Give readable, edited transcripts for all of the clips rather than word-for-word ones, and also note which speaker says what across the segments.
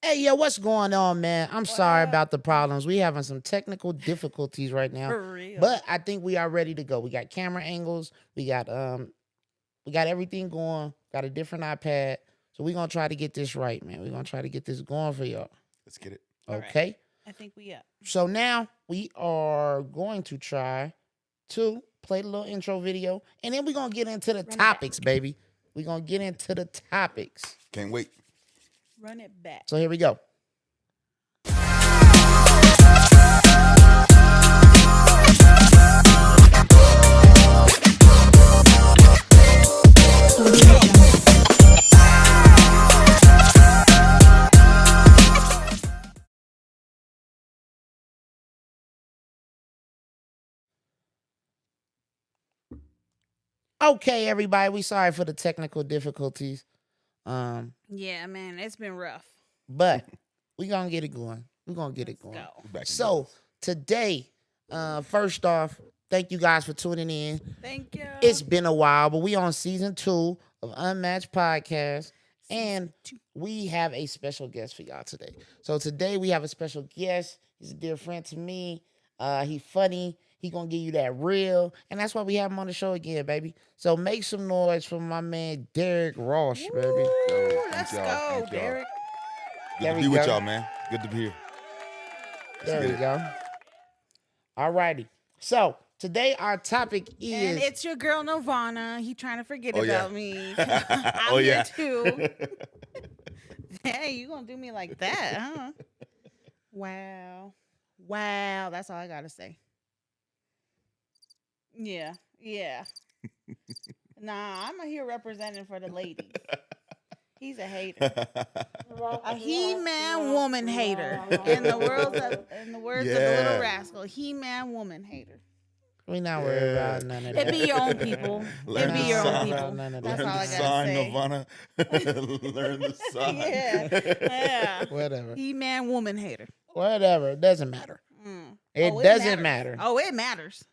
Speaker 1: Hey, yo, what's going on, man? I'm sorry
Speaker 2: What?
Speaker 1: about the problems. We having some technical difficulties right now,
Speaker 2: For real.
Speaker 1: but I think we are ready to go. We got camera angles. We got everything going. Got a different iPad, so we're gonna try to get this right, man. We're gonna try to get this going for y'all.
Speaker 3: Let's get it.
Speaker 2: All right.
Speaker 1: Okay.
Speaker 2: I think we up.
Speaker 1: So now we are going to try to play the little intro video, and then we're gonna get into the
Speaker 2: Run it
Speaker 1: topics, baby. We're gonna get into the topics.
Speaker 3: Can't wait.
Speaker 2: Run it back.
Speaker 1: So here we go. Okay, everybody, we sorry for the technical difficulties.
Speaker 2: Yeah, man, it's been rough.
Speaker 1: But we gonna get it going. We're gonna get it
Speaker 2: Let's
Speaker 1: going.
Speaker 2: go.
Speaker 3: We're back in
Speaker 1: So
Speaker 3: business.
Speaker 1: today, first off, thank you guys for tuning in.
Speaker 2: Thank you.
Speaker 1: It's been a while, but we on season 2 of Unmatched Podcast, and we have a special guest for y'all today. So today we have a special guest. He's a dear friend to me. He funny. He gonna give you that real, and that's why we have him on the show again, baby. So make some noise for my man Derek Ross, baby.
Speaker 2: Woo,
Speaker 3: Yo,
Speaker 2: let's
Speaker 3: thank y'all,
Speaker 2: go,
Speaker 3: thank y'all.
Speaker 2: Derek.
Speaker 3: Good
Speaker 1: There
Speaker 3: to
Speaker 1: we
Speaker 3: be with
Speaker 1: go.
Speaker 3: y'all, man. Good to be here.
Speaker 1: There
Speaker 3: get
Speaker 1: we
Speaker 3: it.
Speaker 1: go. All righty. So today our topic
Speaker 2: And
Speaker 1: is
Speaker 2: it's your girl Nirvana. He trying to forget
Speaker 3: Oh, yeah.
Speaker 2: about me. I'm
Speaker 3: Oh,
Speaker 2: here
Speaker 3: yeah.
Speaker 2: too. Hey, you gonna do me like that, huh? Wow. Wow. That's all I gotta say. Yeah. Yeah. Nah, I'm here representing for the ladies. He's a hater. A he-man woman hater. In the words of the
Speaker 3: Yeah.
Speaker 2: little rascal. He-man woman hater.
Speaker 1: we not worried
Speaker 3: Yeah.
Speaker 1: about none of
Speaker 2: It
Speaker 1: that.
Speaker 2: be your own people.
Speaker 3: Learn
Speaker 2: It be
Speaker 3: the
Speaker 2: your own
Speaker 3: sign.
Speaker 2: people.
Speaker 1: None of
Speaker 2: That's
Speaker 1: that.
Speaker 3: Learn
Speaker 2: all I
Speaker 3: the
Speaker 2: gotta
Speaker 3: sign,
Speaker 2: say.
Speaker 3: Nirvana. Learn the sign.
Speaker 2: Yeah.
Speaker 1: Whatever.
Speaker 2: He-man woman hater.
Speaker 1: Whatever. It doesn't matter.
Speaker 2: Mm.
Speaker 1: It
Speaker 2: Oh,
Speaker 1: doesn't
Speaker 2: matters.
Speaker 1: matter.
Speaker 2: Oh, it matters.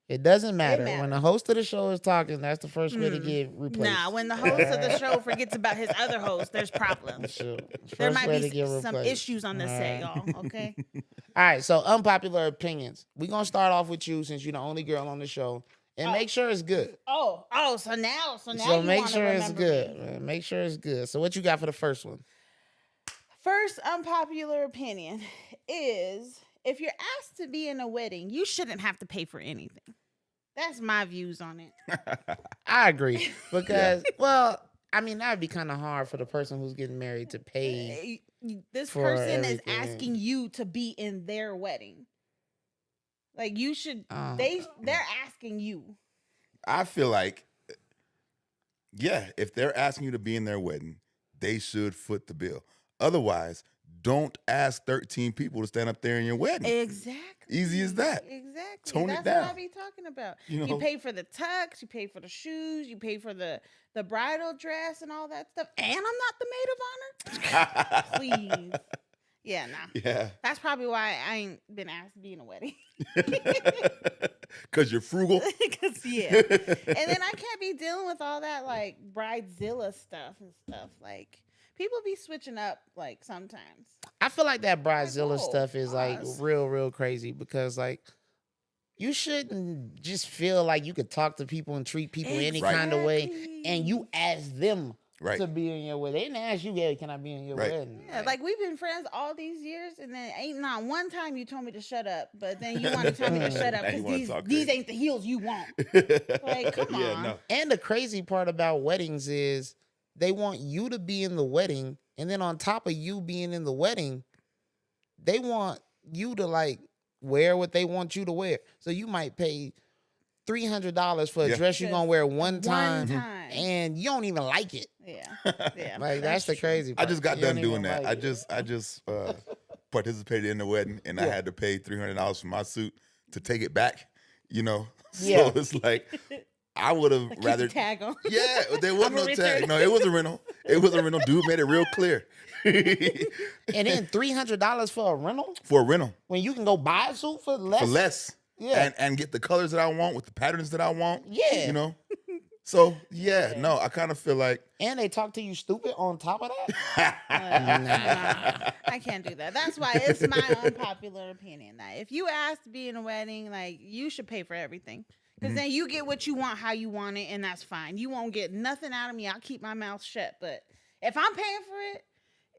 Speaker 1: It doesn't matter.
Speaker 2: matters.
Speaker 1: When the host of the show is talking, that's the first way to
Speaker 2: Mm.
Speaker 1: get replaced.
Speaker 2: Nah, when the host of the show forgets about his other host, there's problems.
Speaker 1: Sure.
Speaker 2: There
Speaker 1: First
Speaker 2: might
Speaker 1: way to
Speaker 2: be
Speaker 1: get
Speaker 2: some
Speaker 1: replaced.
Speaker 2: issues on this set, y'all. Okay.
Speaker 1: All right, so unpopular opinions. We're going to start off with you since you're the only girl on the show. And make sure it's good.
Speaker 2: Oh, so now
Speaker 1: So
Speaker 2: you
Speaker 1: make
Speaker 2: wanna
Speaker 1: sure it's
Speaker 2: remember
Speaker 1: good.
Speaker 2: me.
Speaker 1: Man. Make sure it's good. So what you got for the first one?
Speaker 2: First unpopular opinion is if you're asked to be in a wedding, you shouldn't have to pay for anything. That's my views on it.
Speaker 1: I agree. Because, well, I mean, that would be kind of hard for the person who's getting married to pay.
Speaker 2: This
Speaker 1: for
Speaker 2: person is
Speaker 1: everything.
Speaker 2: asking you to be in their wedding. Like you should
Speaker 1: Oh.
Speaker 2: they're asking you.
Speaker 3: I feel like, yeah, if they're asking you to be in their wedding, they should foot the bill. Otherwise, don't ask 13 people to stand up there in your wedding.
Speaker 2: Exactly.
Speaker 3: Easy as that.
Speaker 2: Exactly.
Speaker 3: Tone it
Speaker 2: That's
Speaker 3: down.
Speaker 2: what I be talking about.
Speaker 3: You
Speaker 2: You
Speaker 3: know?
Speaker 2: pay for the tux, you pay for the shoes, you pay for the bridal dress and all that stuff. And I'm not the maid of honor. Please. Yeah, nah.
Speaker 3: Yeah.
Speaker 2: That's probably why I ain't been asked to be in a wedding.
Speaker 3: Because you're frugal.
Speaker 2: Cause yeah. And then I can't be dealing with all that like bridezilla stuff and stuff. Like people be switching up like sometimes.
Speaker 1: I feel like that Bridezilla
Speaker 2: whoa,
Speaker 1: stuff is like
Speaker 2: pause.
Speaker 1: real crazy because like you shouldn't just feel like you could talk to people and treat people any
Speaker 3: Right.
Speaker 1: kind of way and you ask them
Speaker 3: Right.
Speaker 1: to be in your wedding. They didn't ask you, hey, can I be in your
Speaker 3: Right.
Speaker 1: wedding?
Speaker 2: Yeah, like we've been friends all these years, and then ain't not one time you told me to shut up, but then you want to tell me to shut up
Speaker 3: Now you
Speaker 2: because
Speaker 3: wanna
Speaker 2: these
Speaker 3: talk
Speaker 2: these
Speaker 3: crazy.
Speaker 2: ain't the heels you want. Like, come
Speaker 3: Yeah,
Speaker 2: on.
Speaker 3: no.
Speaker 1: And the crazy part about weddings is they want you to be in the wedding, and then on top of you being in the wedding, they want you to like wear what they want you to wear. So you might pay $300 for a
Speaker 3: Yeah.
Speaker 1: dress you're gonna wear one time,
Speaker 2: One time.
Speaker 1: and you don't even like it.
Speaker 2: Yeah, yeah.
Speaker 1: Like that's the
Speaker 2: true.
Speaker 1: crazy
Speaker 3: I
Speaker 1: part.
Speaker 3: just got
Speaker 1: You
Speaker 3: done
Speaker 1: don't even
Speaker 3: doing that.
Speaker 1: like
Speaker 3: I
Speaker 1: it.
Speaker 3: just participated in the wedding, and I had to pay $300 for my suit to take it back. You know, so
Speaker 1: Yeah.
Speaker 3: it's like I would have
Speaker 2: Keep
Speaker 3: rather.
Speaker 2: the tag on.
Speaker 3: Yeah, there was
Speaker 2: I'm
Speaker 3: no
Speaker 2: a
Speaker 3: tag.
Speaker 2: return.
Speaker 3: No, it was a rental. It was a rental. Dude made it real clear.
Speaker 1: And then $300 for a rental
Speaker 3: For a rental,
Speaker 1: when you can go buy a suit for less.
Speaker 3: for less.
Speaker 1: Yeah.
Speaker 3: And get the colors that I want with the patterns that I want.
Speaker 1: Yeah.
Speaker 3: You know. So yeah, no, I kind of feel like
Speaker 1: And they talk to you stupid on top of that.
Speaker 2: Nah, I can't do that. That's why it's my unpopular opinion that if you ask to be in a wedding, like you should pay for everything. Because then you get what you want, how you want it, and that's fine. You won't get nothing out of me. I'll keep my mouth shut. But if I'm paying for it,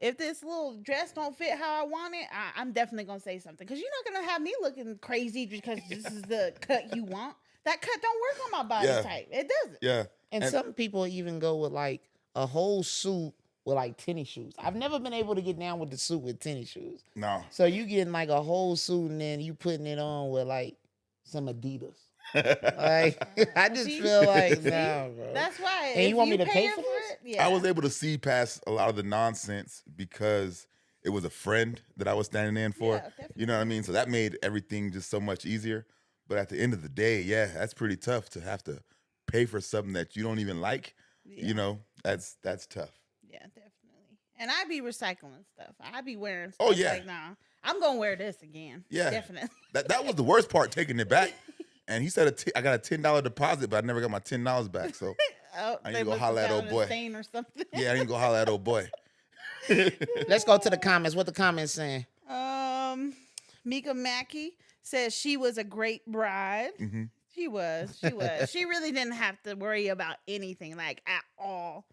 Speaker 2: if this little dress don't fit how I want it, I'm definitely gonna say something. Because you're not gonna have me looking crazy because this is the cut you want. That cut don't work on my body
Speaker 3: Yeah.
Speaker 2: type. It doesn't.
Speaker 3: yeah,
Speaker 1: And some people even go with like a whole suit with like tennis shoes. I've never been able to get down with the suit with tennis shoes.
Speaker 3: no.
Speaker 1: So you getting like a whole suit and then you putting it on with like some Adidas. Like I just
Speaker 2: See?
Speaker 1: feel like nah, bro.
Speaker 2: That's why.
Speaker 1: And you
Speaker 2: if
Speaker 1: want me to pay
Speaker 2: paying
Speaker 1: for this?
Speaker 2: it, yeah.
Speaker 3: I was able to see past a lot of the nonsense because it was a friend that I was standing in for.
Speaker 2: Yeah, definitely.
Speaker 3: You know what I mean? So that made everything just so much easier. But at the end of the day, yeah, that's pretty tough to have to pay for something that you don't even like.
Speaker 2: Yeah.
Speaker 3: You know, that's tough.
Speaker 2: Yeah, definitely. And I be recycling stuff. I be wearing stuff
Speaker 3: Oh, yeah.
Speaker 2: like, nah, I'm gonna wear this again.
Speaker 3: Yeah.
Speaker 2: Definitely.
Speaker 3: That was the worst part, taking it back. And he said I got a $10 deposit, but I never got my $10 back. So
Speaker 2: Oh,
Speaker 3: I need
Speaker 2: they
Speaker 3: to go
Speaker 2: must
Speaker 3: holler
Speaker 2: have
Speaker 3: at
Speaker 2: found
Speaker 3: old
Speaker 2: a
Speaker 3: boy.
Speaker 2: stain or something.
Speaker 3: yeah, I didn't go holler at old boy.
Speaker 1: Let's go to the comments. What the comments saying?
Speaker 2: Mika Mackey says she was a great bride.
Speaker 3: Mm-hmm.
Speaker 2: She was. She was. She really didn't have to worry about anything, like at all.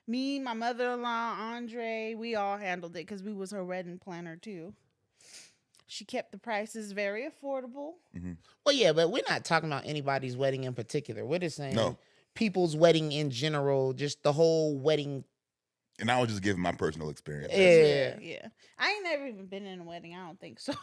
Speaker 2: Me, my mother-in-law, Andre, we all handled it because we was her wedding planner too. She kept the prices very affordable.
Speaker 1: Well, yeah, but we're not talking about anybody's wedding in particular. We're just saying
Speaker 3: No.
Speaker 1: people's wedding in general, just the whole wedding.
Speaker 3: And I was just giving my personal experience.
Speaker 1: Yeah.
Speaker 2: Yeah. I ain't never even been in a wedding. I don't think so.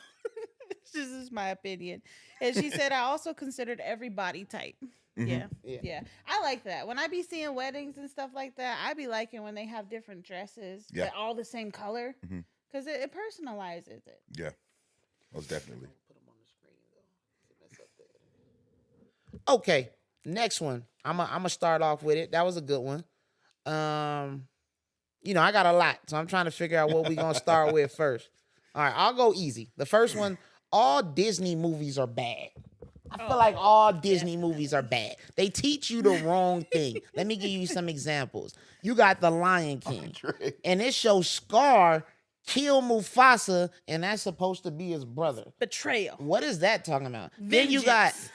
Speaker 2: This is my opinion. And she said, I also considered every body type.
Speaker 3: Mhm.
Speaker 2: Yeah. I like that. When I be seeing weddings and stuff like that, I be liking when they have different dresses,
Speaker 3: Yeah.
Speaker 2: but all the same color.
Speaker 3: Mhm.
Speaker 2: Because it personalizes it.
Speaker 3: Yeah, most definitely.
Speaker 1: Okay, next one. I'm gonna start off with it. That was a good one. I got a lot, so I'm trying to figure out what we're gonna start with first. All right, I'll go easy. The first one, all Disney movies are bad. I feel like all Disney movies are bad. They teach you the wrong thing. Let me give you some examples. You got The Lion King, and it shows Scar kill Mufasa, and that's supposed to be his brother.
Speaker 2: Betrayal.
Speaker 1: What is that talking about?
Speaker 2: Vengeance.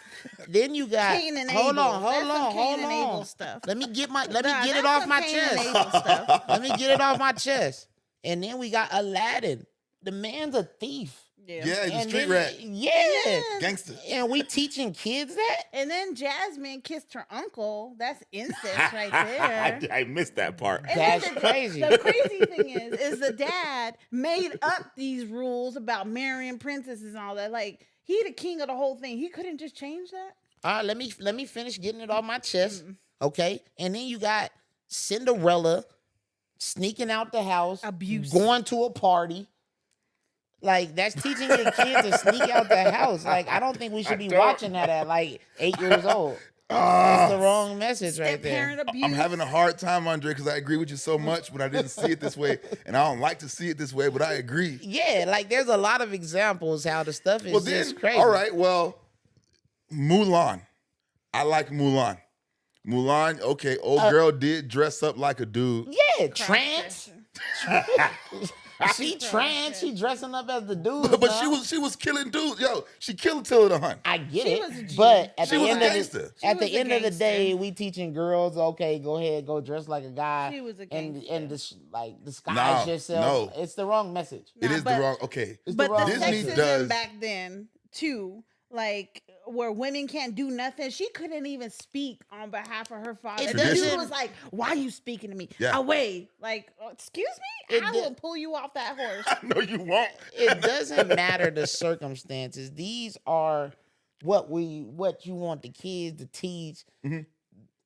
Speaker 1: Then you got.
Speaker 2: Cain and
Speaker 1: Hold
Speaker 2: Abel.
Speaker 1: on,
Speaker 2: That's
Speaker 1: hold
Speaker 2: some
Speaker 1: on,
Speaker 2: Cain
Speaker 1: hold
Speaker 2: and Abel
Speaker 1: on.
Speaker 2: stuff.
Speaker 1: Let me get it
Speaker 2: That's
Speaker 1: off
Speaker 2: some
Speaker 1: my
Speaker 2: Cain and
Speaker 1: chest.
Speaker 2: Abel stuff.
Speaker 1: Let me get it off my chest. And then we got Aladdin. The man's a thief.
Speaker 3: Yeah, he's a
Speaker 1: And
Speaker 3: street
Speaker 1: then-
Speaker 3: rat,
Speaker 1: Yeah.
Speaker 3: gangster.
Speaker 1: And we teaching kids that?
Speaker 2: And then Jasmine kissed her uncle. That's incest right there.
Speaker 3: I missed that part.
Speaker 2: And then
Speaker 1: That's crazy.
Speaker 2: The crazy thing is the dad made up these rules about marrying princesses and all that. Like, he the king of the whole thing. He couldn't just change that.
Speaker 1: All right, let me finish getting it off my chest. Okay. And then you got Cinderella sneaking out the house,
Speaker 2: Abuse.
Speaker 1: going to a party. Like, that's teaching your kids to sneak out the house. Like, I don't think we should be watching that at like 8 years old. That's the wrong message right there.
Speaker 2: Parent abuse.
Speaker 3: I'm having a hard time, Andre, because I agree with you so much, but I didn't see it this way, and I don't like to see it this way, but I agree.
Speaker 1: Yeah, like there's a lot of examples how the stuff is
Speaker 3: Well,
Speaker 1: just
Speaker 3: then,
Speaker 1: crazy.
Speaker 3: all right, well, Mulan. I like Mulan. Mulan, okay, old girl did dress up like a dude.
Speaker 1: Yeah, trans. She trans. She dressing up as the dude.
Speaker 3: But
Speaker 1: now.
Speaker 3: she was killing dudes. Yo, she killed Attila the Hun.
Speaker 1: I get
Speaker 2: She
Speaker 1: it,
Speaker 2: was a G.
Speaker 1: but at
Speaker 3: She
Speaker 1: the
Speaker 3: was a
Speaker 1: end of
Speaker 3: gangster.
Speaker 1: the
Speaker 3: She
Speaker 1: at the
Speaker 2: was a
Speaker 1: end of the
Speaker 2: gangster.
Speaker 1: day, we teaching girls. Okay, go ahead, go dress like a guy.
Speaker 2: She was a
Speaker 1: and
Speaker 2: gangster.
Speaker 1: disguise
Speaker 3: No,
Speaker 1: yourself.
Speaker 3: no.
Speaker 1: It's the wrong message.
Speaker 3: It
Speaker 2: Nah,
Speaker 3: is
Speaker 2: but-
Speaker 3: the wrong. Okay,
Speaker 1: It's
Speaker 2: But
Speaker 1: the wrong
Speaker 2: the
Speaker 3: Disney
Speaker 2: sexism
Speaker 3: does-
Speaker 2: back then too, like where women can't do nothing. She couldn't even speak on behalf of her father.
Speaker 1: It
Speaker 2: The dude
Speaker 1: doesn't-
Speaker 2: was like, "Why are you speaking to me?
Speaker 3: Yeah.
Speaker 2: Away!" Like, excuse me,
Speaker 1: It
Speaker 2: I
Speaker 1: do-
Speaker 2: will pull you off that horse.
Speaker 3: no, you won't.
Speaker 1: It doesn't matter the circumstances. These are what you want the kids to teach.
Speaker 3: Mm-hmm.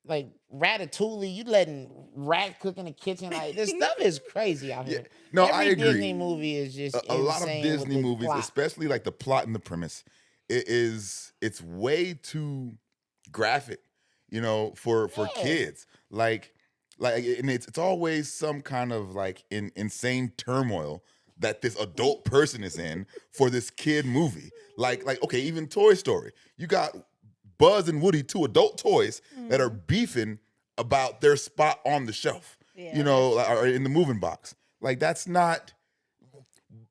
Speaker 1: Like Ratatouille, you letting rat cook in the kitchen. Like this stuff is crazy out here.
Speaker 3: No,
Speaker 1: Every
Speaker 3: I agree.
Speaker 1: Disney movie is just
Speaker 3: A lot of
Speaker 1: insane with
Speaker 3: Disney
Speaker 1: the
Speaker 3: movies,
Speaker 1: plot.
Speaker 3: especially like the plot and the premise, it's way too graphic, for
Speaker 1: Yeah.
Speaker 3: kids. Like, and it's always some kind of like insane turmoil that this adult person is in for this kid movie. Like okay, even Toy Story, you got Buzz and Woody, two adult toys that are beefing about their spot on the shelf,
Speaker 2: Yeah,
Speaker 3: you know, or in the moving box. Like that's not.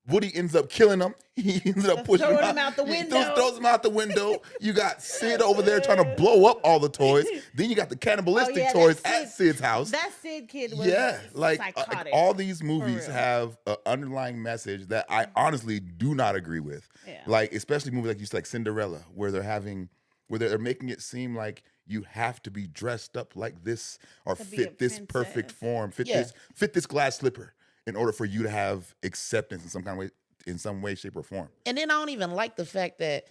Speaker 3: Woody ends up killing him. He ends up pushing
Speaker 2: throwing
Speaker 3: him
Speaker 2: him out the
Speaker 3: He
Speaker 2: window.
Speaker 3: throws him out the window. You got Sid over there trying to blow up all the toys. Then you got the cannibalistic
Speaker 2: that
Speaker 3: toys
Speaker 2: Sid-
Speaker 3: at Sid's house.
Speaker 2: That Sid kid was
Speaker 3: Like
Speaker 2: psychotic.
Speaker 3: all these movies
Speaker 2: real.
Speaker 3: have an underlying message that I honestly do not agree with.
Speaker 2: Yeah.
Speaker 3: Like especially movies like you said, like Cinderella, where they're making it seem like you have to be dressed up like this or
Speaker 2: To be
Speaker 3: fit
Speaker 2: a
Speaker 3: this perfect
Speaker 2: princess.
Speaker 3: form, fit this glass slipper in order for you to have acceptance in some kind of way, in some way, shape, or form.
Speaker 1: And then I don't even like the fact that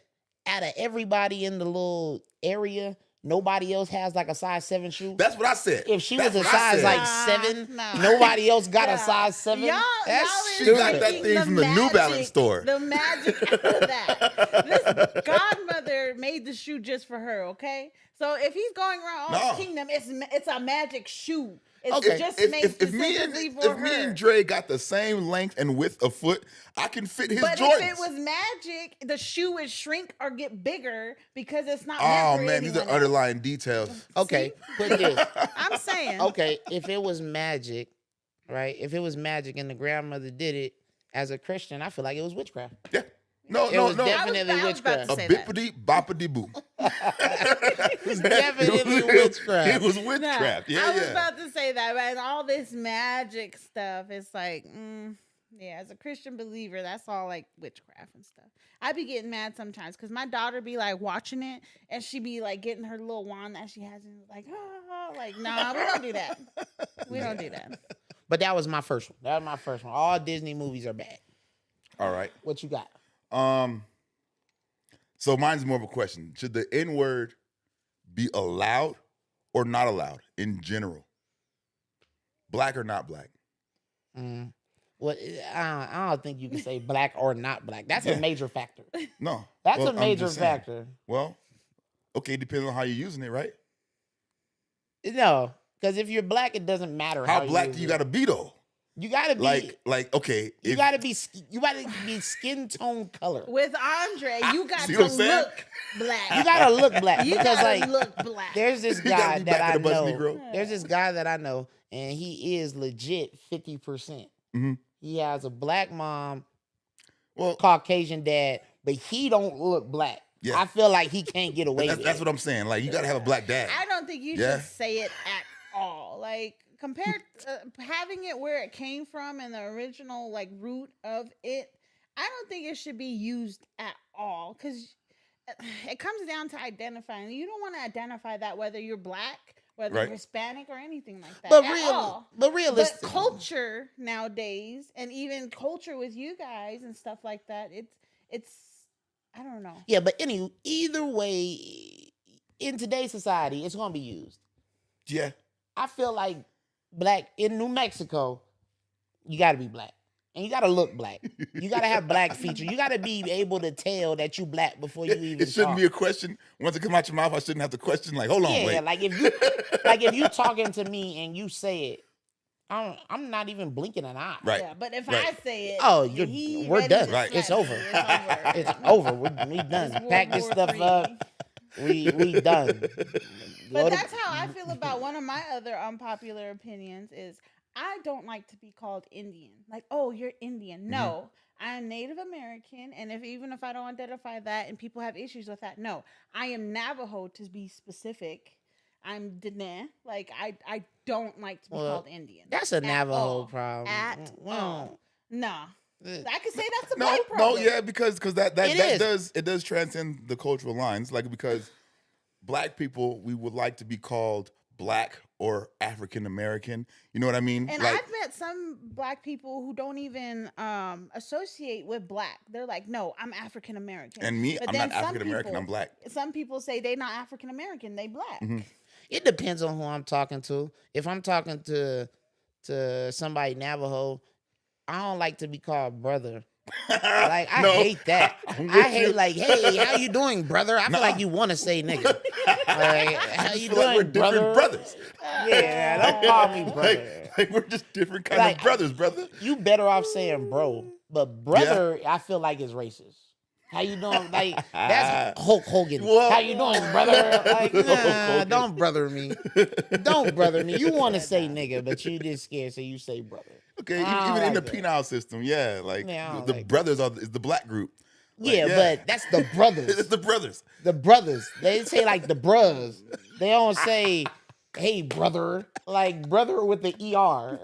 Speaker 1: out of everybody in the little area, nobody else has like a size 7 shoe.
Speaker 3: That's what I said.
Speaker 1: If she
Speaker 3: That's
Speaker 1: was a
Speaker 3: what I
Speaker 1: size
Speaker 3: said.
Speaker 1: like
Speaker 2: Nah,
Speaker 1: 7,
Speaker 2: nah.
Speaker 1: nobody else got
Speaker 2: Yeah.
Speaker 1: a size 7.
Speaker 2: Y'all
Speaker 1: That's
Speaker 2: is
Speaker 3: She
Speaker 1: stupid.
Speaker 3: got that
Speaker 2: taking
Speaker 3: thing from the New Balance
Speaker 2: magic-
Speaker 3: store.
Speaker 2: The magic out of that. This godmother made the shoe just for her, okay? So if he's going around all
Speaker 3: No.
Speaker 2: the kingdom, it's a magic shoe. It's
Speaker 1: Okay.
Speaker 2: just
Speaker 3: If,
Speaker 2: made
Speaker 3: if, if me and
Speaker 2: specifically for
Speaker 3: if
Speaker 2: her.
Speaker 3: me and Dre got the same length and width of foot, I can fit his
Speaker 2: But
Speaker 3: Jordans.
Speaker 2: if it was magic, the shoe would shrink or get bigger because it's not
Speaker 3: Oh
Speaker 2: meant for
Speaker 3: man, these are
Speaker 2: anyone else.
Speaker 3: underlying details.
Speaker 1: Okay, put this.
Speaker 2: I'm saying.
Speaker 1: Okay, if it was magic, right? If it was magic and the grandmother did it as a Christian, I feel like it was witchcraft.
Speaker 3: Yeah. No,
Speaker 1: It
Speaker 3: no,
Speaker 1: was
Speaker 3: no.
Speaker 1: definitely
Speaker 2: I was about
Speaker 1: witchcraft.
Speaker 2: to
Speaker 3: A
Speaker 2: say that.
Speaker 3: bippity boppity boo.
Speaker 1: It's definitely witchcraft.
Speaker 3: It was
Speaker 2: No,
Speaker 3: witchcraft.
Speaker 2: I
Speaker 3: Yeah,
Speaker 2: was
Speaker 3: yeah.
Speaker 2: about to say that, but all this magic stuff, it's like, yeah, as a Christian believer, that's all like witchcraft and stuff. I be getting mad sometimes because my daughter be like watching it and she be like getting her little wand that she has and like, like, nah, we don't do that. We don't do that.
Speaker 1: But that was my first one. That was my first one. All Disney movies are bad.
Speaker 3: All right.
Speaker 1: What you got?
Speaker 3: So mine's more of a question. Should the N-word be allowed or not allowed in general? Black or not black?
Speaker 1: Well, I don't think you can say black or not black. That's a major factor.
Speaker 3: No.
Speaker 1: That's
Speaker 3: Well,
Speaker 1: a
Speaker 3: I'm
Speaker 1: major
Speaker 3: just saying.
Speaker 1: factor.
Speaker 3: Well, okay, depends on how you're using it, right?
Speaker 1: No, because if you're black, it doesn't matter
Speaker 3: How
Speaker 1: you
Speaker 3: black
Speaker 1: use
Speaker 3: do you
Speaker 1: it.
Speaker 3: got to be though?
Speaker 1: You gotta be
Speaker 3: Like okay,
Speaker 1: You
Speaker 3: if-
Speaker 1: gotta be skin tone color.
Speaker 2: With Andre, you got
Speaker 3: See
Speaker 2: to
Speaker 3: what I'm saying?
Speaker 2: look black.
Speaker 1: You gotta look black
Speaker 2: You
Speaker 1: because
Speaker 2: gotta
Speaker 1: like
Speaker 2: look black.
Speaker 1: there's this
Speaker 3: You gotta
Speaker 1: guy
Speaker 3: be
Speaker 1: that
Speaker 3: back
Speaker 1: I
Speaker 3: to the bus,
Speaker 1: know.
Speaker 3: Negro.
Speaker 1: There's this guy that I know, and he is legit 50%.
Speaker 3: Mhm.
Speaker 1: He has a black mom,
Speaker 3: well,
Speaker 1: Caucasian dad, but he don't look black.
Speaker 3: Yeah.
Speaker 1: I feel like he can't get away with
Speaker 3: that's
Speaker 1: it.
Speaker 3: what I'm saying. Like you got to have a black dad.
Speaker 2: I don't think you
Speaker 3: Yeah.
Speaker 2: should say it at all. Like compared having it where it came from and the original like root of it, I don't think it should be used at all because it comes down to identifying. You don't want to identify that whether you're black, whether
Speaker 3: Right.
Speaker 2: you're Hispanic or anything like that.
Speaker 1: But
Speaker 2: at all.
Speaker 1: but
Speaker 2: But
Speaker 1: realistic.
Speaker 2: culture nowadays, and even culture with you guys and stuff like that, it's I don't know.
Speaker 1: Yeah, but either way, in today's society, it's gonna be used.
Speaker 3: Yeah.
Speaker 1: I feel like black in New Mexico, you gotta be black. And you gotta look black. You gotta have black features. You gotta be able to tell that you black before you even
Speaker 3: It shouldn't
Speaker 1: talk.
Speaker 3: be a question. Once it comes out your mouth, I shouldn't have to question. Like, hold on,
Speaker 1: Yeah,
Speaker 3: wait.
Speaker 1: like if you talking to me and you say it, I'm not even blinking an eye.
Speaker 3: Right.
Speaker 2: Yeah, but if
Speaker 3: Right.
Speaker 2: I say it,
Speaker 1: Oh,
Speaker 2: he
Speaker 1: we're
Speaker 2: ready
Speaker 1: done.
Speaker 2: to
Speaker 3: Right.
Speaker 2: slap
Speaker 1: It's
Speaker 2: me.
Speaker 1: over.
Speaker 2: It's over.
Speaker 1: It's over. We done.
Speaker 2: It's World
Speaker 1: Pack this
Speaker 2: War
Speaker 1: stuff
Speaker 2: III.
Speaker 1: up. We done.
Speaker 2: But
Speaker 1: Go to-
Speaker 2: that's how I feel about one of my other unpopular opinions is I don't like to be called Indian. Like, oh, you're Indian. No, I'm Native American, and even if I don't identify that, and people have issues with that, no, I am Navajo to be specific. I'm Dene. Like, I don't like to be
Speaker 1: Well,
Speaker 2: called Indian.
Speaker 1: That's a
Speaker 2: At
Speaker 1: Navajo
Speaker 2: all.
Speaker 1: problem.
Speaker 2: At
Speaker 1: Well,
Speaker 2: all. Nah,
Speaker 1: uh,
Speaker 2: I could say that's a
Speaker 3: No,
Speaker 2: black
Speaker 3: no,
Speaker 2: problem.
Speaker 3: yeah, because that
Speaker 1: It is.
Speaker 3: does transcend the cultural lines. Like because black people, we would like to be called black or African American. You know what I mean?
Speaker 2: And
Speaker 3: like,
Speaker 2: I've met some black people who don't even associate with black. They're like, no, I'm African American.
Speaker 3: and me,
Speaker 2: But
Speaker 3: I'm
Speaker 2: then
Speaker 3: not
Speaker 2: some
Speaker 3: African American.
Speaker 2: people-
Speaker 3: I'm black.
Speaker 2: Some people say they're not African American, they black.
Speaker 3: Mm-hmm.
Speaker 1: It depends on who I'm talking to. If I'm talking to somebody Navajo, I don't like to be called brother. Like I
Speaker 3: No,
Speaker 1: hate that.
Speaker 3: I'm
Speaker 1: I
Speaker 3: with
Speaker 1: hate
Speaker 3: you.
Speaker 1: like, hey, how you doing, brother? I feel
Speaker 3: Nah.
Speaker 1: like you want to say nigga. Like, how
Speaker 3: I
Speaker 1: you
Speaker 3: feel like we're
Speaker 1: doing,
Speaker 3: different
Speaker 1: brother?
Speaker 3: brothers.
Speaker 1: Yeah, don't call me brother.
Speaker 3: Like we're just different kind
Speaker 1: Like,
Speaker 3: of brothers, brother.
Speaker 1: You better off saying bro, but brother, I feel like is racist. How you doing? Like that's Hulk Hogan.
Speaker 3: Whoa.
Speaker 1: How you doing, brother? Like,
Speaker 3: Hulk
Speaker 1: nah,
Speaker 3: Hogan.
Speaker 1: don't brother me. Don't brother me. You want to say nigga, but you just scared, so you say brother.
Speaker 3: Okay,
Speaker 1: I don't
Speaker 3: even in
Speaker 1: like
Speaker 3: the
Speaker 1: that.
Speaker 3: penal system, yeah, like
Speaker 1: Yeah, I don't
Speaker 3: the
Speaker 1: like
Speaker 3: brothers is the black group. Like,
Speaker 1: Yeah, but that's the brothers.
Speaker 3: it's the brothers.
Speaker 1: The brothers. They say like the bros. They don't say, hey, brother. Like brother with the ER.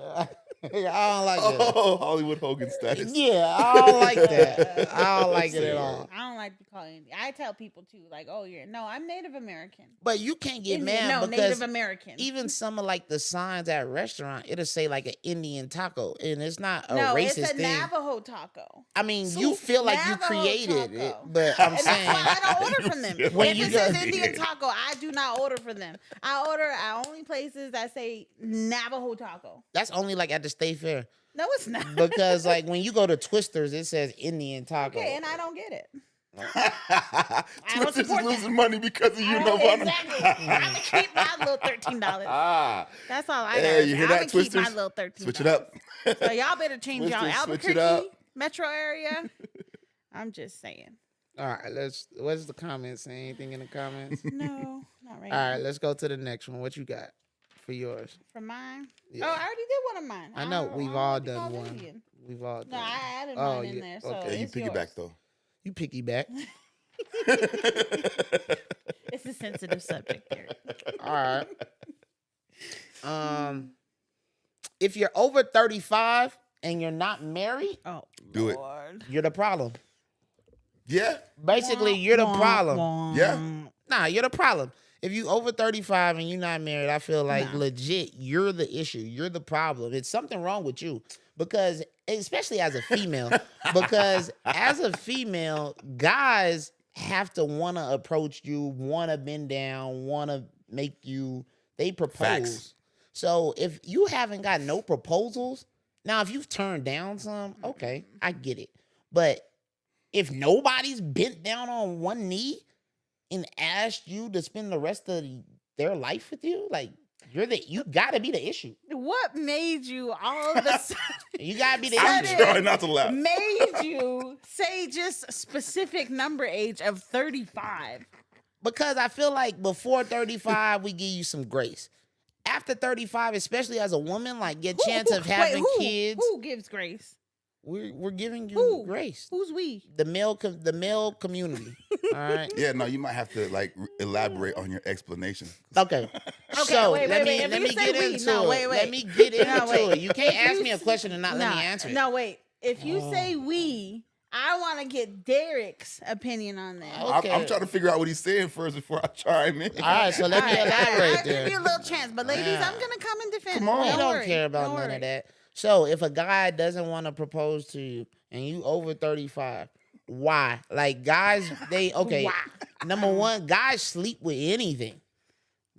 Speaker 1: I don't like that.
Speaker 3: Oh, Hollywood Hogan status.
Speaker 1: Yeah, I don't like that. I don't like it
Speaker 3: Say
Speaker 1: at
Speaker 3: word.
Speaker 1: all.
Speaker 2: I don't like to be called Indian. I tell people too, like, oh, I'm Native American.
Speaker 1: But you can't get
Speaker 2: Indian,
Speaker 1: mad
Speaker 2: no,
Speaker 1: because
Speaker 2: Native American.
Speaker 1: even some of like the signs at restaurant, it'll say like an Indian taco, and it's not a
Speaker 2: no,
Speaker 1: racist
Speaker 2: it's a
Speaker 1: thing.
Speaker 2: Navajo taco.
Speaker 1: I mean, you feel like you
Speaker 2: Navajo
Speaker 1: created it,
Speaker 2: taco.
Speaker 1: but I'm
Speaker 2: And
Speaker 1: saying
Speaker 2: that's why I don't order from them.
Speaker 3: When
Speaker 2: If
Speaker 1: you
Speaker 2: it says
Speaker 1: go-
Speaker 2: Indian taco, I do not order from them. I order at only places that say Navajo taco.
Speaker 1: that's only like at the state fair.
Speaker 2: No, it's not.
Speaker 1: Because like when you go to Twisters, it says Indian taco.
Speaker 2: Okay, and I don't get it.
Speaker 3: Twisters is
Speaker 2: support
Speaker 3: losing
Speaker 2: that.
Speaker 3: money because of you,
Speaker 2: I
Speaker 3: no
Speaker 2: don't-
Speaker 3: fun.
Speaker 2: exactly. I'm gonna keep my little $13.
Speaker 3: Ah,
Speaker 2: That's all I
Speaker 3: hey,
Speaker 2: got.
Speaker 3: you hear
Speaker 2: I'm
Speaker 3: that,
Speaker 2: gonna keep my
Speaker 3: Twisters?
Speaker 2: little $13.
Speaker 3: Switch it up.
Speaker 2: So y'all better change y'all
Speaker 3: Twisters, switch it
Speaker 2: Albuquerque
Speaker 3: up.
Speaker 2: metro area. I'm just saying.
Speaker 1: All right, what's the comments? Say anything in the comments?
Speaker 2: No, not right
Speaker 1: All
Speaker 2: now.
Speaker 1: right, let's go to the next one. What you got for yours?
Speaker 2: For mine.
Speaker 1: Yeah.
Speaker 2: Oh, I already did one of mine.
Speaker 1: I know
Speaker 2: don't-
Speaker 1: we've
Speaker 2: I don't
Speaker 1: all
Speaker 2: like to
Speaker 1: done
Speaker 2: call
Speaker 1: one.
Speaker 2: Indian.
Speaker 1: We've all done.
Speaker 2: No, I added
Speaker 1: Oh,
Speaker 2: mine in
Speaker 1: yeah,
Speaker 2: there. So
Speaker 1: okay.
Speaker 3: Yeah, you
Speaker 2: it's
Speaker 3: piggyback
Speaker 2: yours.
Speaker 3: though.
Speaker 1: You piggyback.
Speaker 2: It's a sensitive subject there.
Speaker 1: All right. If you're over 35 and you're not married,
Speaker 2: Oh,
Speaker 3: Do it.
Speaker 2: Lord.
Speaker 1: you're the problem.
Speaker 3: Yeah,
Speaker 1: Basically, you're the problem.
Speaker 3: yeah.
Speaker 1: Nah, you're the problem. If you over 35 and you're not married, I feel like
Speaker 2: Nah.
Speaker 1: legit, you're the issue. You're the problem. It's something wrong with you. Because, especially as a female, because as a female, guys have to want to approach you, want to bend down, want to make you, they propose.
Speaker 3: Facts.
Speaker 1: So if you haven't got no proposals, now if you've turned down some, okay, I get it. But if nobody's bent down on one knee and asked you to spend the rest of their life with you, like you gotta be the issue.
Speaker 2: What made you all of a sudden
Speaker 1: You gotta be the
Speaker 3: I'm
Speaker 1: issue.
Speaker 3: trying not to laugh.
Speaker 2: made you say just a specific number age of 35?
Speaker 1: Because I feel like before 35, we give you some grace. After 35, especially as a woman, like your chance of having kids,
Speaker 2: Who gives grace?
Speaker 1: we're giving you
Speaker 2: Who?
Speaker 1: grace.
Speaker 2: Who's we?
Speaker 1: The male community. All right.
Speaker 3: Yeah, no, you might have to like elaborate on your explanation.
Speaker 1: Okay.
Speaker 2: Okay,
Speaker 1: So
Speaker 2: wait,
Speaker 1: let
Speaker 2: wait,
Speaker 1: me
Speaker 2: if
Speaker 1: let
Speaker 2: you
Speaker 1: me
Speaker 2: say
Speaker 1: get
Speaker 2: we-
Speaker 1: into
Speaker 2: no,
Speaker 1: it.
Speaker 2: wait,
Speaker 1: Let
Speaker 2: wait.
Speaker 1: me get into
Speaker 2: No, wait.
Speaker 1: it. You can't
Speaker 2: If
Speaker 1: ask
Speaker 2: you
Speaker 1: me a
Speaker 2: s-
Speaker 1: question and not let me answer it.
Speaker 2: No, wait. If you say we, I want to get Derek's opinion on that.
Speaker 1: Oh.
Speaker 3: I'm
Speaker 1: Okay.
Speaker 3: trying to figure out what he's saying first before I chime in.
Speaker 1: All right, so let me
Speaker 2: All right,
Speaker 1: elaborate
Speaker 2: I'll
Speaker 1: there.
Speaker 2: give you a little chance, but ladies,
Speaker 1: Yeah.
Speaker 2: I'm gonna come and defend.
Speaker 3: Come
Speaker 2: you.
Speaker 3: on.
Speaker 1: We don't
Speaker 2: worry.
Speaker 1: care about
Speaker 2: Don't
Speaker 1: none
Speaker 2: worry.
Speaker 1: of that. So if a guy doesn't want to propose to you and you over 35, why? Like guys, they okay.
Speaker 2: Why?
Speaker 1: Number one, guys sleep with anything.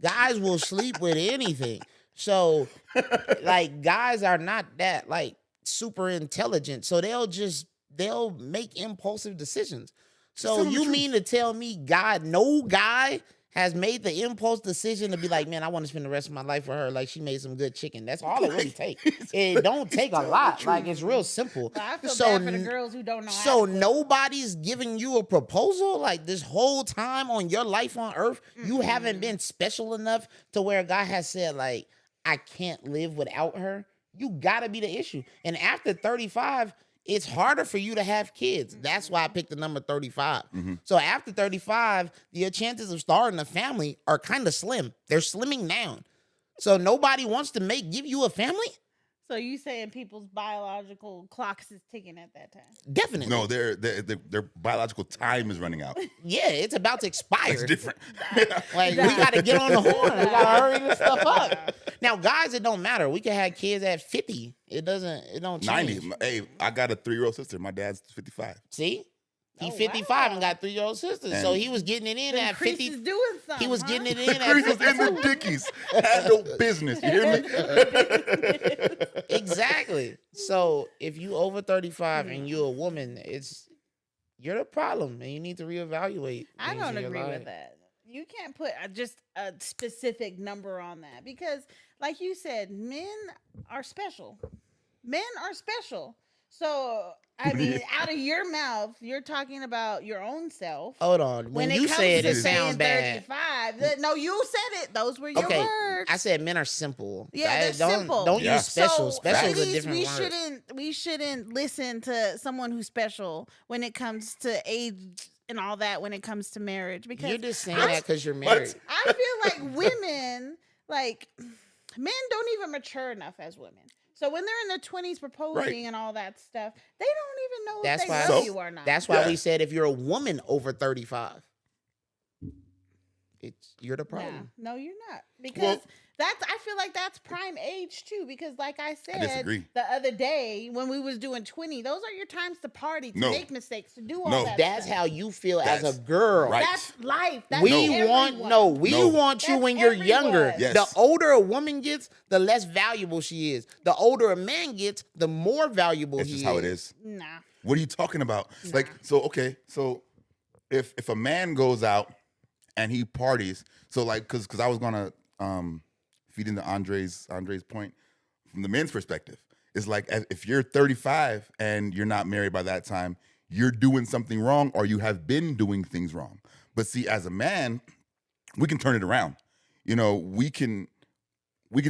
Speaker 1: Guys will sleep with anything. So like guys are not that like super intelligent. So they'll make impulsive decisions. So
Speaker 3: Tell 'em the
Speaker 1: you
Speaker 3: truth.
Speaker 1: mean to tell me no guy has made the impulse decision to be like, man, I want to spend the rest of my life with her. Like she made some good chicken. That's all it really takes. It don't take a lot. Like it's real simple.
Speaker 2: But I feel
Speaker 1: So
Speaker 2: bad for the
Speaker 1: n-
Speaker 2: girls who don't know.
Speaker 1: So
Speaker 2: how to cook.
Speaker 1: nobody's giving you a proposal like this whole time on your life on earth. You haven't been special enough to where a guy has said like, I can't live without her. You gotta be the issue. And after 35, it's harder for you to have kids. That's why I picked the number 35. So after 35, your chances of starting a family are kind of slim. They're slimming down. So nobody wants to give you a family?
Speaker 2: So you saying people's biological clocks is ticking at that time?
Speaker 1: Definitely.
Speaker 3: No, their biological time is running out.
Speaker 1: Yeah, it's about to expire.
Speaker 3: It's different.
Speaker 1: Like we gotta get on the horn. We gotta hurry this stuff up. Now, guys, it don't matter. We can have kids at 50. It don't change.
Speaker 3: 90. Hey, I got a 3-year-old sister. My dad's 55.
Speaker 1: See? He's
Speaker 2: Oh,
Speaker 1: 55
Speaker 2: wow.
Speaker 1: and got 3-year-old sisters. So
Speaker 3: And-
Speaker 1: he was getting it in
Speaker 2: The
Speaker 1: at
Speaker 2: crease
Speaker 1: 50.
Speaker 2: is doing something.
Speaker 1: He was
Speaker 2: huh?
Speaker 1: getting it in at
Speaker 3: Crease was in
Speaker 1: 52.
Speaker 3: the dickies. Had no business. You hear me?
Speaker 1: Exactly. So if you over 35 and you're a woman, you're the problem and you need to reevaluate.
Speaker 2: I
Speaker 1: things
Speaker 2: don't
Speaker 1: in your
Speaker 2: agree
Speaker 1: life.
Speaker 2: with that. You can't put just a specific number on that because, like you said, men are special. Men are special. So I mean, out of your mouth, you're talking about your own self.
Speaker 1: Hold on. When you
Speaker 2: it
Speaker 1: say it,
Speaker 2: comes
Speaker 1: it
Speaker 2: to saying
Speaker 1: sounds bad.
Speaker 2: 35, no, you said it. Those were your
Speaker 1: Okay,
Speaker 2: words.
Speaker 1: I said men are simple.
Speaker 2: Yeah, they're simple.
Speaker 1: Don't
Speaker 3: Yeah.
Speaker 1: use special.
Speaker 2: So,
Speaker 1: Special is a
Speaker 2: ladies,
Speaker 1: different
Speaker 2: we
Speaker 1: word.
Speaker 2: we shouldn't listen to someone who's special when it comes to age and all that. When it comes to marriage, because
Speaker 1: You're just saying that because you're married.
Speaker 2: I feel like women, like men, don't even mature enough as women. So when they're in their 20s proposing and all that stuff, they don't even know
Speaker 1: That's
Speaker 2: if
Speaker 1: why.
Speaker 2: they love you or not.
Speaker 1: That's why
Speaker 3: Yeah.
Speaker 1: we said if you're a woman over 35, you're the problem.
Speaker 2: No, you're not. Because
Speaker 3: Well,
Speaker 2: I feel like that's prime age too. Because like I said
Speaker 3: disagree.
Speaker 2: the other day when we was doing 20, those are your times to party, to
Speaker 3: No.
Speaker 2: make mistakes, to do all
Speaker 3: No.
Speaker 2: that
Speaker 1: That's
Speaker 2: stuff.
Speaker 1: how you feel as
Speaker 3: That's
Speaker 1: a girl.
Speaker 3: right.
Speaker 2: That's life. That's
Speaker 1: We
Speaker 2: everyone.
Speaker 1: want we
Speaker 3: No.
Speaker 1: want you
Speaker 2: That's
Speaker 1: when you're
Speaker 2: everyone.
Speaker 1: younger.
Speaker 3: Yes.
Speaker 1: The older a woman gets, the less valuable she is. The older a man gets, the more valuable
Speaker 3: That's
Speaker 1: he
Speaker 3: just
Speaker 1: is.
Speaker 3: how it is.
Speaker 2: Nah.
Speaker 3: What are you talking about? Like, so okay, so if a man goes out and he parties, so like, cause I was gonna feed into Andre's point from the men's perspective. It's like if you're 35 and you're not married by that time, you're doing something wrong, or you have been doing things wrong. But see, as a man, we can turn it around. You know, we can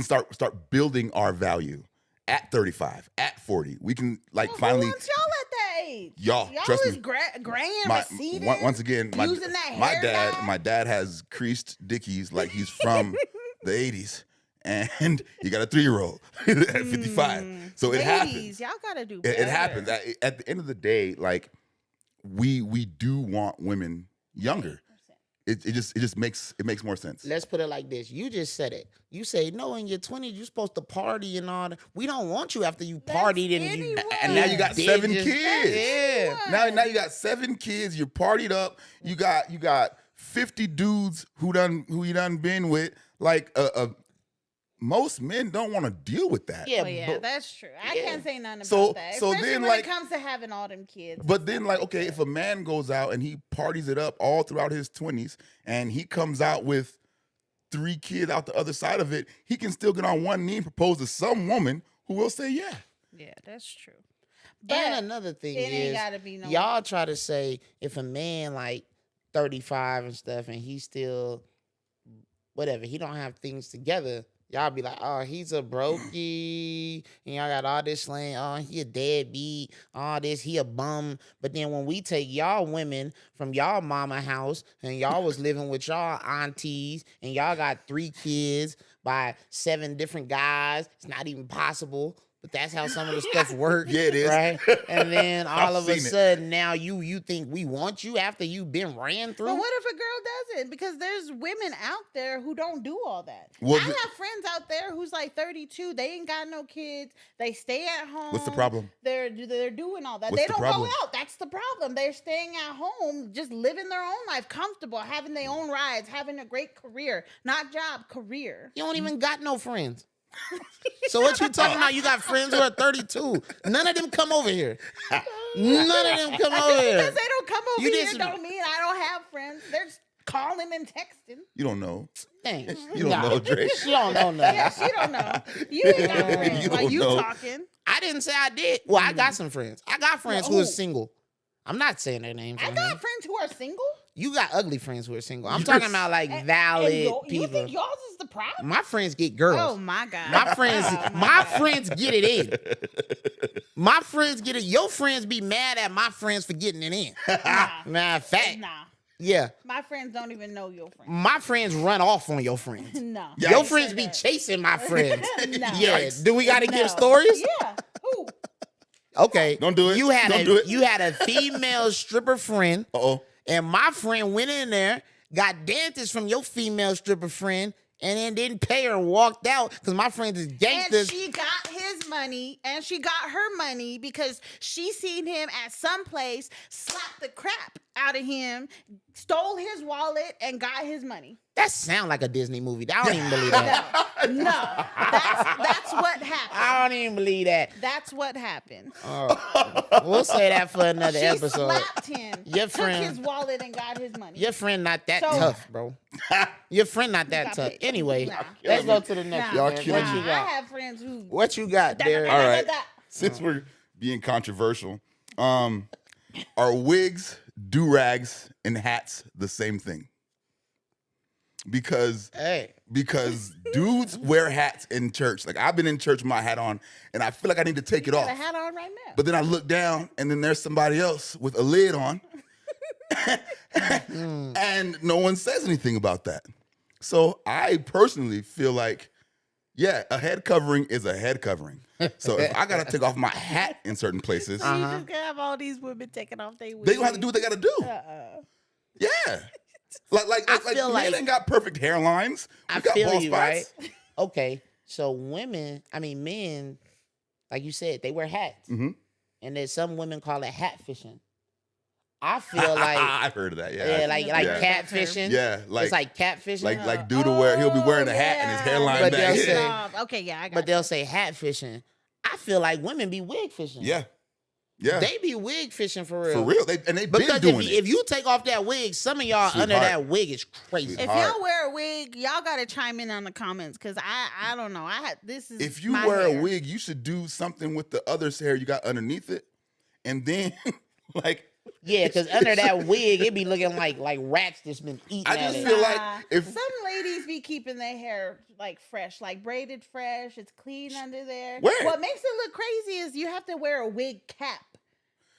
Speaker 3: start building our value at 35, at 40. We can like
Speaker 2: Well,
Speaker 3: finally.
Speaker 2: who wants y'all at that age?
Speaker 3: Y'all, trust
Speaker 2: is
Speaker 3: me.
Speaker 2: graying,
Speaker 3: My,
Speaker 2: receding.
Speaker 3: once again,
Speaker 2: using that hair dye.
Speaker 3: my dad has creased dickies like he's from the 80s, and he got a 3-year-old at 55. So it happens.
Speaker 2: Ladies, y'all gotta do
Speaker 3: It,
Speaker 2: better.
Speaker 3: it happens. At the end of the day, like we do want women younger. It just makes more sense.
Speaker 1: Let's put it like this. You just said it. You say, no, in your 20s, you're supposed to party and all that. We don't want you after you partied and you
Speaker 2: anyone.
Speaker 3: And now you got
Speaker 1: did
Speaker 3: 7
Speaker 1: just-
Speaker 3: kids.
Speaker 1: Yeah.
Speaker 3: Now you got 7 kids. You're partied up. You got 50 dudes who you done been with. Like most men don't want to deal with that.
Speaker 1: Yeah,
Speaker 2: Well, yeah,
Speaker 1: but-
Speaker 2: that's true. I
Speaker 1: yeah.
Speaker 2: can't say nothing about
Speaker 3: So-
Speaker 2: that.
Speaker 3: so
Speaker 2: Especially
Speaker 3: then,
Speaker 2: when
Speaker 3: like-
Speaker 2: it comes to having all them kids.
Speaker 3: But then, like, okay, if a man goes out and he parties it up all throughout his 20s and he comes out with 3 kids out the other side of it, he can still get on one knee and propose to some woman who will say yeah.
Speaker 2: Yeah, that's true.
Speaker 1: And
Speaker 2: But
Speaker 1: another thing
Speaker 2: it ain't
Speaker 1: is,
Speaker 2: gotta be no.
Speaker 1: y'all try to say if a man like 35 and stuff and he still, whatever, he don't have things together, y'all be like, oh, he's a brokey, and y'all got all this slang, oh, he a deadbeat, all this, he a bum. But then when we take y'all women from y'all mama house and y'all was living with y'all aunties and y'all got 3 kids by 7 different guys, it's not even possible. But that's how some of the stuff works.
Speaker 3: Yeah, it is.
Speaker 1: Right? And then all
Speaker 3: I've
Speaker 1: of a
Speaker 3: seen it.
Speaker 1: sudden now you think we want you after you've been ran through?
Speaker 2: But what if a girl doesn't? Because there's women out there who don't do all that.
Speaker 3: Well,
Speaker 2: I have friends out there who's like 32. They ain't got no kids. They stay at home.
Speaker 3: What's the problem?
Speaker 2: They're doing all that.
Speaker 3: What's
Speaker 2: They
Speaker 3: the
Speaker 2: don't
Speaker 3: problem?
Speaker 2: go out. That's the problem. They're staying at home, just living their own life, comfortable, having their own rides, having a great career, not job, career.
Speaker 1: You don't even got no friends. So what you talking about? You got friends who are 32. None of them come over here. None of them come over here.
Speaker 2: Because they don't come over
Speaker 1: You
Speaker 2: here
Speaker 1: just-
Speaker 2: don't mean I don't have friends. They're just calling and texting.
Speaker 3: You don't know.
Speaker 1: Dang.
Speaker 3: You don't know, Dre.
Speaker 1: She don't know nothing.
Speaker 2: Yeah, she don't know. You ain't got friends
Speaker 3: You
Speaker 2: while
Speaker 3: don't
Speaker 2: you
Speaker 3: know.
Speaker 2: talking.
Speaker 1: I didn't say I did. Well, I got some friends. I got friends who
Speaker 2: Who?
Speaker 1: are single. I'm not saying their names.
Speaker 2: I
Speaker 1: on
Speaker 2: got
Speaker 1: here.
Speaker 2: friends who are single.
Speaker 1: You got ugly friends who are single. I'm
Speaker 3: You're
Speaker 1: talking about like
Speaker 2: And
Speaker 1: valid
Speaker 2: you
Speaker 1: people.
Speaker 2: think yours is the problem?
Speaker 1: My friends get girls.
Speaker 2: Oh my god.
Speaker 1: My friends,
Speaker 2: Oh,
Speaker 1: my
Speaker 2: God.
Speaker 1: friends get it in. My friends get it. Your friends be mad at my friends for getting it in.
Speaker 2: Nah.
Speaker 1: Matter of fact,
Speaker 2: Nah.
Speaker 1: yeah.
Speaker 2: My friends don't even know your friends.
Speaker 1: My friends run off on your friends.
Speaker 2: No.
Speaker 3: Yeah.
Speaker 1: Your
Speaker 3: Yikes.
Speaker 1: friends be chasing my friends.
Speaker 2: No.
Speaker 1: Yeah.
Speaker 3: Yikes.
Speaker 1: Do we got to
Speaker 2: No.
Speaker 1: give stories?
Speaker 2: Yeah. Who?
Speaker 1: Okay.
Speaker 3: Don't do it.
Speaker 1: You had
Speaker 3: Don't
Speaker 1: a
Speaker 3: do it.
Speaker 1: you had a female stripper friend,
Speaker 3: Uh-oh.
Speaker 1: and my friend went in there, got dances from your female stripper friend, and then didn't pay her and walked out because my friends is
Speaker 2: And
Speaker 1: gangsters.
Speaker 2: she got his money, and she got her money because she seen him at some place, slapped the crap out of him, stole his wallet, and got his money.
Speaker 1: That sound like a Disney movie. I don't even believe that.
Speaker 2: No, that's what happened.
Speaker 1: I don't even believe that.
Speaker 2: That's what happened.
Speaker 1: We'll say that for another
Speaker 2: She
Speaker 1: episode.
Speaker 2: slapped him,
Speaker 1: Your
Speaker 2: took
Speaker 1: friend-
Speaker 2: his wallet, and got his money.
Speaker 1: Your friend not that
Speaker 2: So-
Speaker 1: tough, bro. Your friend not that
Speaker 2: got
Speaker 1: tough.
Speaker 2: paid.
Speaker 1: Anyway,
Speaker 2: Nah.
Speaker 1: let's go to the next
Speaker 2: Nah.
Speaker 1: one.
Speaker 3: Y'all
Speaker 1: man.
Speaker 3: killing
Speaker 1: What
Speaker 3: me.
Speaker 1: you
Speaker 2: I
Speaker 1: got?
Speaker 2: have friends who.
Speaker 1: What you got, Derek?
Speaker 3: All right. Since we're being controversial, Are wigs, do-rags, and hats the same thing? Because dudes wear hats in church. Like I've been in church with my hat on, and I feel like I need to take it
Speaker 2: You
Speaker 3: off.
Speaker 2: got a hat on right now.
Speaker 3: But then I look down, and then there's somebody else with a lid on, and no one says anything about that. So I personally feel like, yeah, a head covering is a head covering. So if I gotta take off my hat in certain places,
Speaker 2: So you just gonna have all these women taking off their wigs.
Speaker 3: they gonna have to do what they gotta do. Yeah. Like
Speaker 1: feel
Speaker 3: men
Speaker 1: like-
Speaker 3: ain't got perfect hairlines. We
Speaker 1: I
Speaker 3: got
Speaker 1: feel
Speaker 3: bald
Speaker 1: you,
Speaker 3: spots.
Speaker 1: right? Okay, so men, like you said, they wear hats,
Speaker 3: Mhm.
Speaker 1: and then some women call it hat fishing. I feel like,
Speaker 3: I've heard of that.
Speaker 1: yeah, like
Speaker 3: Yeah.
Speaker 1: catfishing.
Speaker 3: Yeah,
Speaker 1: It's like catfishing.
Speaker 3: like dude will wear, he'll be wearing a hat and his hairline
Speaker 1: But
Speaker 3: back.
Speaker 1: they'll
Speaker 3: Yeah.
Speaker 1: say-
Speaker 2: Okay, yeah, I got
Speaker 1: but they'll say hat fishing. I feel like women be wig fishing.
Speaker 3: Yeah. Yeah.
Speaker 1: They be wig fishing for real.
Speaker 3: For real. They've been
Speaker 1: Because
Speaker 3: doing
Speaker 1: if you take off that wig, some of y'all under
Speaker 3: Sweetheart.
Speaker 1: that wig is crazy.
Speaker 3: Sweetheart.
Speaker 2: If
Speaker 3: Hard.
Speaker 2: y'all wear a wig, y'all gotta chime in on the comments because I don't know. This is
Speaker 3: If you
Speaker 2: my
Speaker 3: wear
Speaker 2: hair.
Speaker 3: a wig, you should do something with the other hair you got underneath it. And then like
Speaker 1: Yeah, because under that wig, it be looking like rats that's been eating
Speaker 3: I
Speaker 1: at
Speaker 3: just
Speaker 1: it.
Speaker 3: feel like if
Speaker 2: some ladies be keeping their hair like fresh, like braided fresh, it's clean under there.
Speaker 3: Where?
Speaker 2: What makes it look crazy is you have to wear a wig cap.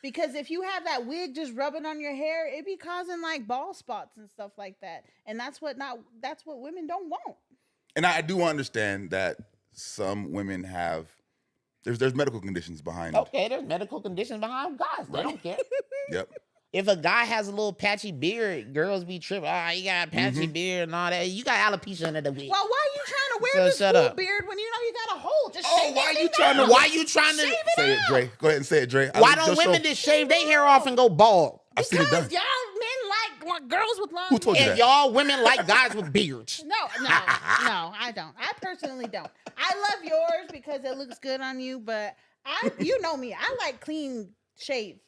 Speaker 2: Because if you have that wig just rubbing on your hair, it be causing like bald spots and stuff like that. And that's what women don't want.
Speaker 3: and I do understand that some women have there's medical conditions behind it.
Speaker 1: Okay, there's medical conditions behind guys. They don't care.
Speaker 3: Yep.
Speaker 1: If a guy has a little patchy beard, girls be tripping. Ah, you got a patchy beard and all that. You got alopecia under the wig.
Speaker 2: Well, why are you trying to wear
Speaker 1: So
Speaker 2: this
Speaker 1: shut
Speaker 2: full
Speaker 1: up.
Speaker 2: beard when you know you got a hole? Just
Speaker 3: Oh,
Speaker 2: shave
Speaker 3: why
Speaker 2: that
Speaker 3: you
Speaker 2: thing
Speaker 3: trying to-
Speaker 2: down.
Speaker 1: Why you trying to?
Speaker 2: Shave
Speaker 3: Say it, Dre. Go ahead and say it, Dre.
Speaker 1: Why don't women just shave their hair off and go bald?
Speaker 3: I've seen it done.
Speaker 2: Because y'all men like girls with long
Speaker 3: Who told you
Speaker 2: hair.
Speaker 1: And
Speaker 3: that?
Speaker 1: y'all women like guys with beards.
Speaker 2: No, I don't. I personally don't. I love yours because it looks good on you, but you know me, I like clean shave.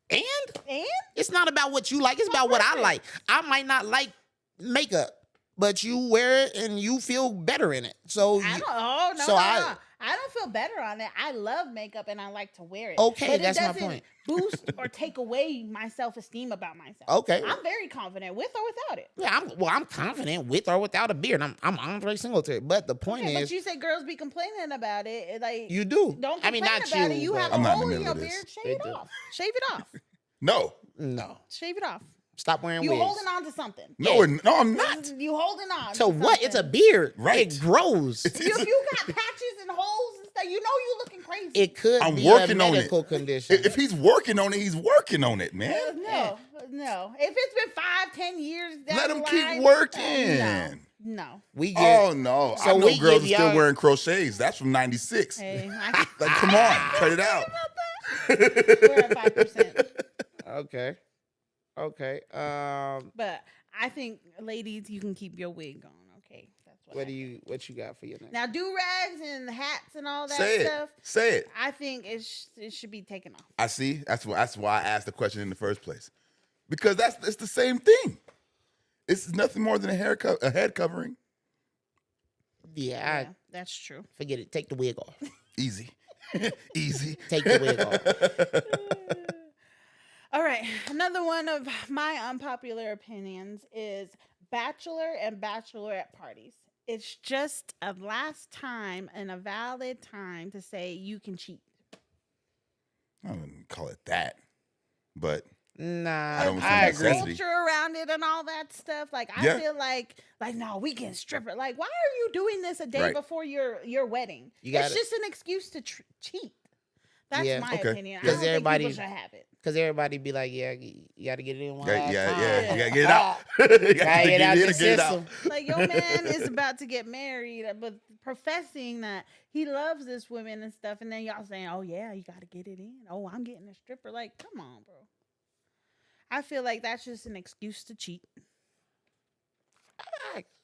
Speaker 1: And
Speaker 2: And
Speaker 1: it's not about what you like. It's about what I like. I might not like makeup, but you wear it and you feel better in it. So
Speaker 2: I
Speaker 1: you-
Speaker 2: don't. Oh no,
Speaker 1: So
Speaker 2: no,
Speaker 1: I-
Speaker 2: no. I don't feel better on it. I love makeup and I like to wear it.
Speaker 1: Okay,
Speaker 2: but it
Speaker 1: that's my
Speaker 2: doesn't
Speaker 1: point.
Speaker 2: Boost or take away my self-esteem about myself.
Speaker 1: Okay.
Speaker 2: I'm very confident with or without it.
Speaker 1: yeah, I'm confident with or without a beard. I'm Andre Singletary. But the point
Speaker 2: Okay,
Speaker 1: is,
Speaker 2: but you say girls be complaining about it. Like
Speaker 1: you do.
Speaker 2: don't
Speaker 1: I
Speaker 2: complain
Speaker 1: mean, not
Speaker 2: about
Speaker 1: you.
Speaker 2: it. You
Speaker 1: but-
Speaker 2: have
Speaker 3: I'm
Speaker 2: a
Speaker 3: not in the
Speaker 2: hole in
Speaker 3: middle
Speaker 2: your
Speaker 3: of this.
Speaker 2: beard. Shave
Speaker 1: They
Speaker 2: it
Speaker 1: do.
Speaker 2: off. Shave it off.
Speaker 3: No.
Speaker 1: No.
Speaker 2: Shave it off.
Speaker 1: Stop wearing
Speaker 2: You
Speaker 1: wigs.
Speaker 2: holding on to something.
Speaker 3: No, no, I'm not.
Speaker 2: You holding on.
Speaker 1: So
Speaker 2: to
Speaker 1: what? It's a
Speaker 2: something.
Speaker 1: beard.
Speaker 3: Right.
Speaker 1: It grows.
Speaker 2: If you got patches and holes and stuff, you know you looking crazy.
Speaker 1: It could
Speaker 3: I'm
Speaker 1: be
Speaker 3: working
Speaker 1: a
Speaker 3: on it.
Speaker 1: medical condition.
Speaker 3: If he's working on it, he's working on it, man.
Speaker 2: No. If it's been 5-10 years, down
Speaker 3: Let
Speaker 2: the
Speaker 3: him keep
Speaker 2: line,
Speaker 3: working.
Speaker 2: No.
Speaker 1: we get
Speaker 3: Oh no!
Speaker 1: So
Speaker 3: I know
Speaker 1: we
Speaker 3: girls are
Speaker 1: give
Speaker 3: still
Speaker 1: y'all-
Speaker 3: wearing crochets. That's from '96.
Speaker 2: Hey,
Speaker 3: Like, come on, cut it out.
Speaker 2: we're at 5%.
Speaker 1: okay. Okay.
Speaker 2: But I think, ladies, you can keep your wig on. Okay, that's what.
Speaker 1: What you got for your next?
Speaker 2: Now, do rags and hats and all that
Speaker 3: Say it.
Speaker 2: stuff.
Speaker 3: Say it.
Speaker 2: I think it should be taken off.
Speaker 3: I see. That's why I asked the question in the first place, because it's the same thing. It's nothing more than a head covering.
Speaker 1: Yeah,
Speaker 2: That's true.
Speaker 1: forget it. Take the wig off.
Speaker 3: Easy, easy.
Speaker 1: Take the wig off.
Speaker 2: All right. Another one of my unpopular opinions is bachelor and bachelorette parties. It's just a last time and a valid time to say you can cheat.
Speaker 3: I wouldn't call it that, but
Speaker 1: Nah,
Speaker 3: I don't see
Speaker 1: I
Speaker 3: the
Speaker 1: agree.
Speaker 3: necessity.
Speaker 2: Culture around it and all that stuff. Like I
Speaker 3: Yeah.
Speaker 2: feel like no, we can strip it. Like, why are you doing this a day
Speaker 3: Right.
Speaker 2: before your wedding?
Speaker 1: You got
Speaker 2: it's
Speaker 1: it.
Speaker 2: just an excuse to cheat. That's
Speaker 1: Yeah.
Speaker 2: my
Speaker 3: Okay.
Speaker 2: opinion. I
Speaker 1: 'Cause
Speaker 2: don't think
Speaker 1: everybody-
Speaker 2: people should have it.
Speaker 1: Because everybody be like, yeah, you got to get it in one
Speaker 3: yeah,
Speaker 1: last
Speaker 3: yeah,
Speaker 1: time.
Speaker 3: yeah. You gotta get it out. You
Speaker 1: Gotta get out
Speaker 3: in
Speaker 1: the
Speaker 3: and get it
Speaker 1: system.
Speaker 2: Like your man is about to get married, but professing that he loves this woman and stuff, and then y'all saying, "Oh yeah, you got to get it in." Oh, I'm getting a stripper. Like, come on, bro. I feel like that's just an excuse to cheat.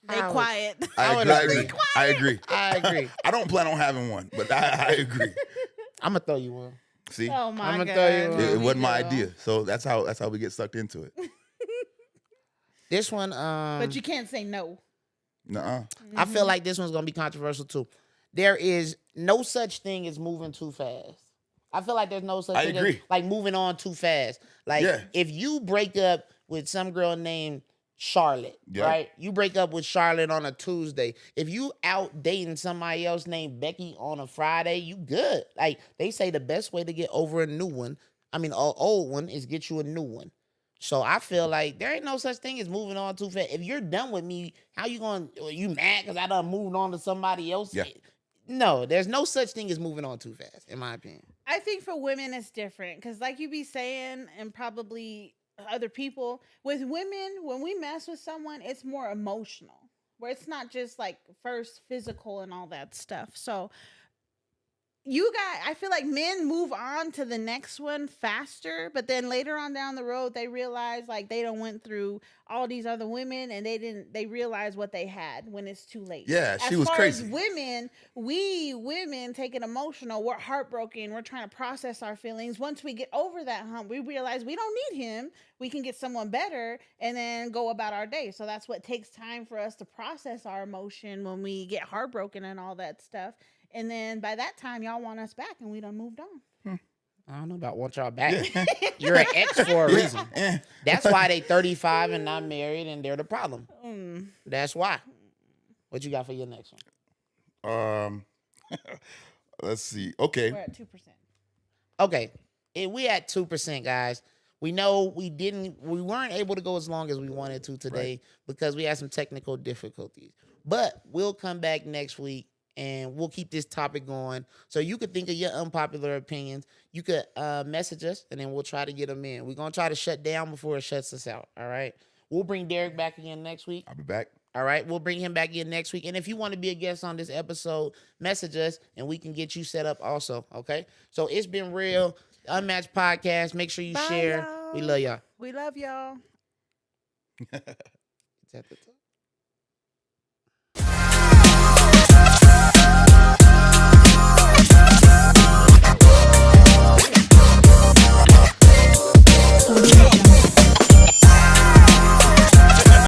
Speaker 2: They
Speaker 1: I would-
Speaker 2: quiet.
Speaker 3: I
Speaker 1: would
Speaker 3: agree.
Speaker 1: agree.
Speaker 3: I agree.
Speaker 1: I agree.
Speaker 3: I don't plan on having one, but I agree.
Speaker 1: I'm gonna throw you one.
Speaker 3: See,
Speaker 2: Oh my
Speaker 1: I'ma
Speaker 2: god.
Speaker 1: throw you
Speaker 3: it,
Speaker 1: one.
Speaker 3: it
Speaker 2: Here we
Speaker 3: wasn't my
Speaker 2: go.
Speaker 3: idea, so that's how we get sucked into it.
Speaker 1: This one,
Speaker 2: But you can't say no.
Speaker 3: Nuh-uh.
Speaker 1: I feel like this one's gonna be controversial too. There is no such thing as moving too fast. I feel like there's no such
Speaker 3: I
Speaker 1: thing as
Speaker 3: agree.
Speaker 1: like moving on too fast. Like
Speaker 3: Yeah.
Speaker 1: if you break up with some girl named Charlotte,
Speaker 3: Yep.
Speaker 1: right? You break up with Charlotte on a Tuesday. If you out dating somebody else named Becky on a Friday, you good. Like they say the best way to get over a new one, I mean, an old one, is get you a new one. So I feel like there ain't no such thing as moving on too fast. If you're done with me, how you going? You mad because I done moved on to somebody else?
Speaker 3: Yeah.
Speaker 1: No, there's no such thing as moving on too fast, in my opinion.
Speaker 2: I think for women it's different because, like you be saying, and probably other people, with women, when we mess with someone, it's more emotional, where it's not just like first physical and all that stuff. So I feel like men move on to the next one faster, but then later on down the road, they realize like they done went through all these other women and they realize what they had when it's too late.
Speaker 3: Yeah, she
Speaker 2: as
Speaker 3: was
Speaker 2: far
Speaker 3: crazy.
Speaker 2: As women, we women take it emotional. We're heartbroken. We're trying to process our feelings. Once we get over that hump, we realize we don't need him. We can get someone better and then go about our day. So that's what takes time for us to process our emotion when we get heartbroken and all that stuff. And then by that time, y'all want us back, and we done moved on.
Speaker 1: I don't know about want y'all back.
Speaker 3: Yeah.
Speaker 1: You're an ex for a
Speaker 3: Yeah.
Speaker 1: reason.
Speaker 3: Yeah.
Speaker 1: That's why they 35 and not married, and they're the problem. That's why. What you got for your next one?
Speaker 3: Let's see. Okay.
Speaker 2: We're at 2%.
Speaker 1: Okay, we at 2%, guys. We know we weren't able to go as long as we wanted to today because we had some technical difficulties. But we'll come back next week and we'll keep this topic going. So you could think of your unpopular opinions. You could message us and then we'll try to get them in. We're going to try to shut down before it shuts us out. All right. We'll bring Derek back again next week.
Speaker 3: I'll be back.
Speaker 1: All right, we'll bring him back in next week. And if you want to be a guest on this episode, message us and we can get you set up also, okay? So it's been real. Unmatched Podcast. Make sure you
Speaker 2: Bye,
Speaker 1: share.
Speaker 2: y'all.
Speaker 1: We love y'all.
Speaker 2: We love y'all.
Speaker 1: Is that the top?